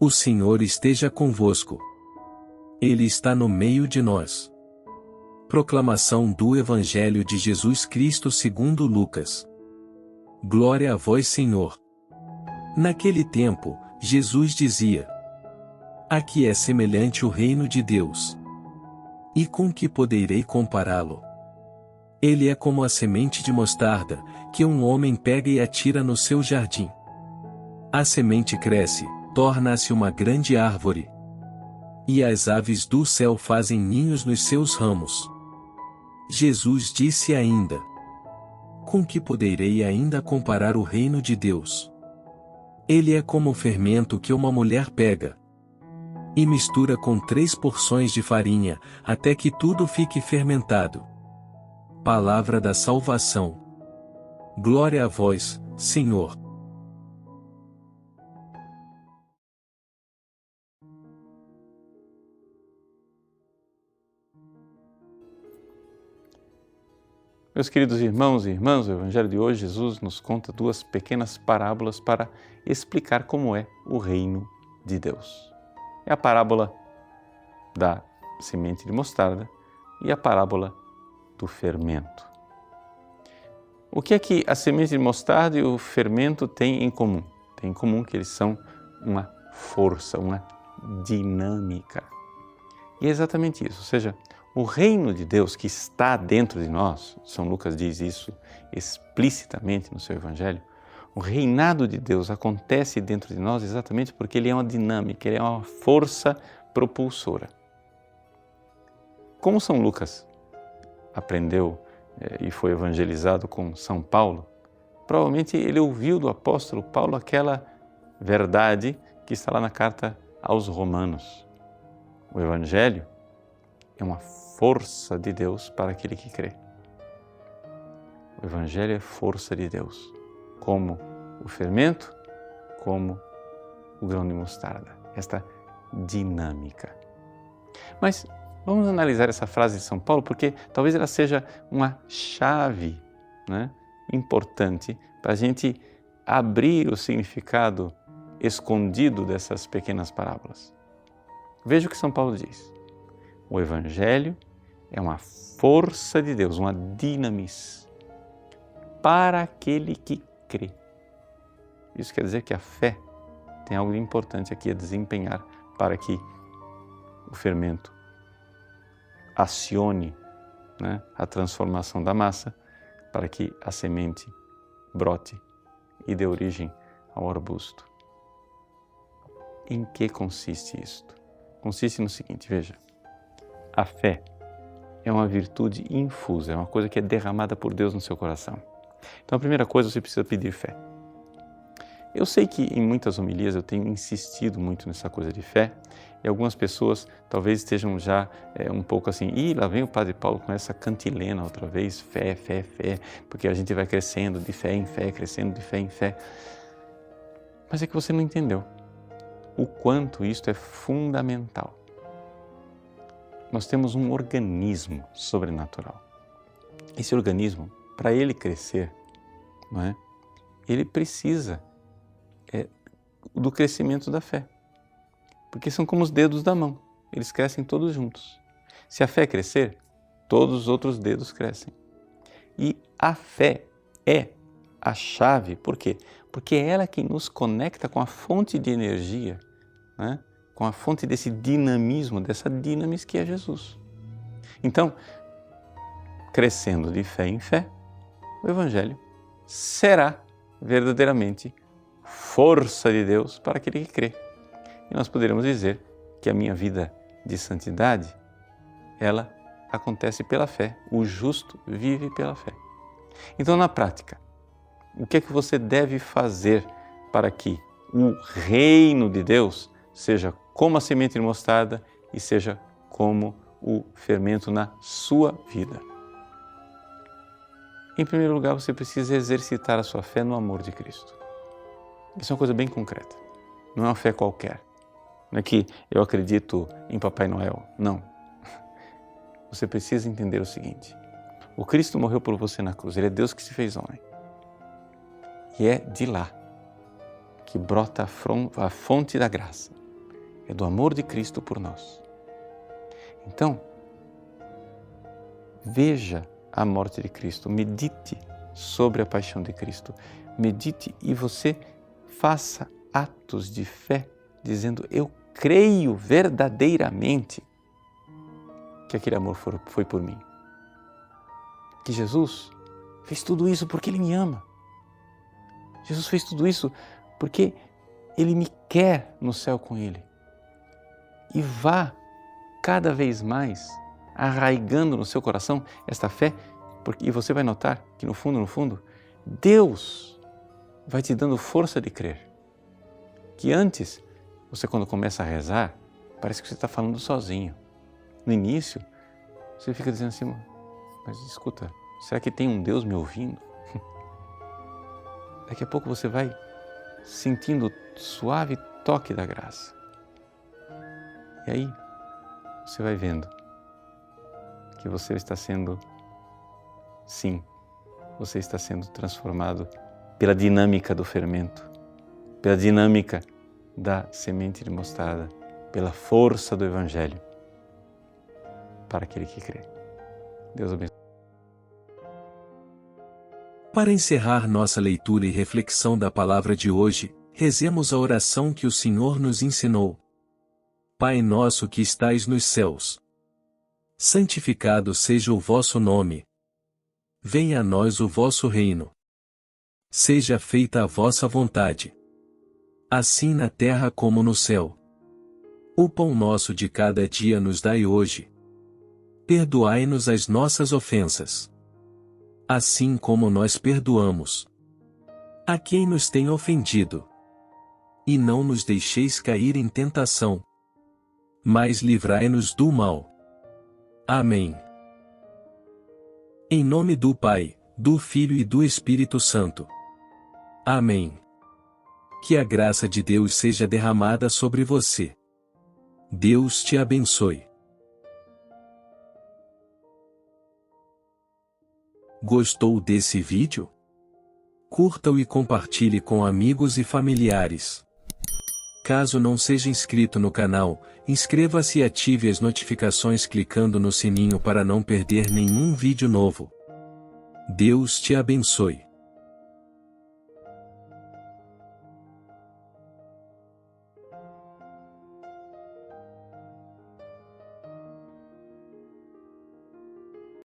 O Senhor esteja convosco. Ele está no meio de nós. Proclamação do Evangelho de Jesus Cristo segundo Lucas. Glória a vós, Senhor. Naquele tempo, Jesus dizia: A que é semelhante o reino de Deus? E com que poderei compará-lo? Ele é como a semente de mostarda, que um homem pega e atira no seu jardim. A semente cresce, torna-se uma grande árvore. E as aves do céu fazem ninhos nos seus ramos. Jesus disse ainda: Com que poderei ainda comparar o reino de Deus? Ele é como o fermento que uma mulher pega e mistura com 3 porções de farinha, até que tudo fique fermentado. Palavra da salvação. Glória a vós, Senhor. Meus queridos irmãos e irmãs, o Evangelho de hoje, Jesus nos conta 2 pequenas parábolas para explicar como é o reino de Deus. É a parábola da semente de mostarda e a parábola do fermento. O que é que a semente de mostarda e o fermento têm em comum? Tem em comum que eles são uma força, uma dinâmica. E é exatamente isso, ou seja, o reino de Deus que está dentro de nós, São Lucas diz isso explicitamente no seu Evangelho, o reinado de Deus acontece dentro de nós exatamente porque ele é uma dinâmica, ele é uma força propulsora. Como São Lucas aprendeu e foi evangelizado com São Paulo, provavelmente ele ouviu do apóstolo Paulo aquela verdade que está lá na carta aos Romanos. O Evangelho é uma força de Deus para aquele que crê. O Evangelho é força de Deus, como o fermento, como o grão de mostarda, esta dinâmica. Mas vamos analisar essa frase de São Paulo, porque talvez ela seja uma chave, importante para a gente abrir o significado escondido dessas pequenas parábolas. Veja o que São Paulo diz. O Evangelho é uma força de Deus, uma dinamis, para aquele que crê. Isso quer dizer que a fé tem algo de importante aqui a desempenhar para que o fermento acione a transformação da massa, para que a semente brote e dê origem ao arbusto. Em que consiste isto? Consiste no seguinte, veja. A fé é uma virtude infusa, é uma coisa que é derramada por Deus no seu coração. Então, a primeira coisa, você precisa pedir fé. Eu sei que em muitas homilias eu tenho insistido muito nessa coisa de fé e algumas pessoas talvez estejam já um pouco assim, lá vem o Padre Paulo com essa cantilena outra vez, fé, fé, fé, porque a gente vai crescendo de fé em fé, crescendo de fé em fé. Mas é que você não entendeu o quanto isto é fundamental. Nós temos um organismo sobrenatural. Esse organismo, para ele crescer, ele precisa do crescimento da fé. Porque são como os dedos da mão, eles crescem todos juntos. Se a fé crescer, todos os outros dedos crescem. E a fé é a chave, por quê? Porque é ela que nos conecta com a fonte de energia, com a fonte desse dinamismo, dessa dinamis que é Jesus. Então, crescendo de fé em fé, o Evangelho será verdadeiramente força de Deus para aquele que crê. E nós poderemos dizer que a minha vida de santidade, ela acontece pela fé. O justo vive pela fé. Então, na prática, o que é que você deve fazer para que o reino de Deus seja como a semente de mostarda e seja como o fermento na sua vida? Em primeiro lugar, você precisa exercitar a sua fé no amor de Cristo. Isso é uma coisa bem concreta. Não é uma fé qualquer. Não é que eu acredito em Papai Noel. Não. Você precisa entender o seguinte. O Cristo morreu por você na cruz. Ele é Deus que se fez homem. E é de lá que brota a fonte da graça. é do amor de Cristo por nós. Então, veja a morte de Cristo, medite sobre a paixão de Cristo, medite e você faça atos de fé, dizendo: eu creio verdadeiramente que aquele amor foi por mim. Que Jesus fez tudo isso porque Ele me ama. Jesus fez tudo isso porque Ele me quer no céu com Ele. E vá cada vez mais arraigando no seu coração esta fé, e você vai notar que no fundo, Deus vai te dando força de crer. Que antes, você quando começa a rezar, parece que você está falando sozinho. No início, você fica dizendo assim: mas escuta, será que tem um Deus me ouvindo? Daqui a pouco você vai sentindo o suave toque da graça. E aí, você vai vendo que você está sendo, sim, você está sendo transformado pela dinâmica do fermento, pela dinâmica da semente de mostarda, pela força do Evangelho, para aquele que crê. Deus abençoe. Para encerrar nossa leitura e reflexão da palavra de hoje, rezemos a oração que o Senhor nos ensinou. Pai nosso que estais nos céus, santificado seja o vosso nome. Venha a nós o vosso reino. Seja feita a vossa vontade, assim na terra como no céu. O pão nosso de cada dia nos dai hoje. Perdoai-nos as nossas ofensas, assim como nós perdoamos a quem nos tem ofendido. E não nos deixeis cair em tentação, mas livrai-nos do mal. Amém. Em nome do Pai, do Filho e do Espírito Santo. Amém. Que a graça de Deus seja derramada sobre você. Deus te abençoe. Gostou desse vídeo? Curta-o e compartilhe com amigos e familiares. Caso não seja inscrito no canal, inscreva-se e ative as notificações clicando no sininho para não perder nenhum vídeo novo. Deus te abençoe.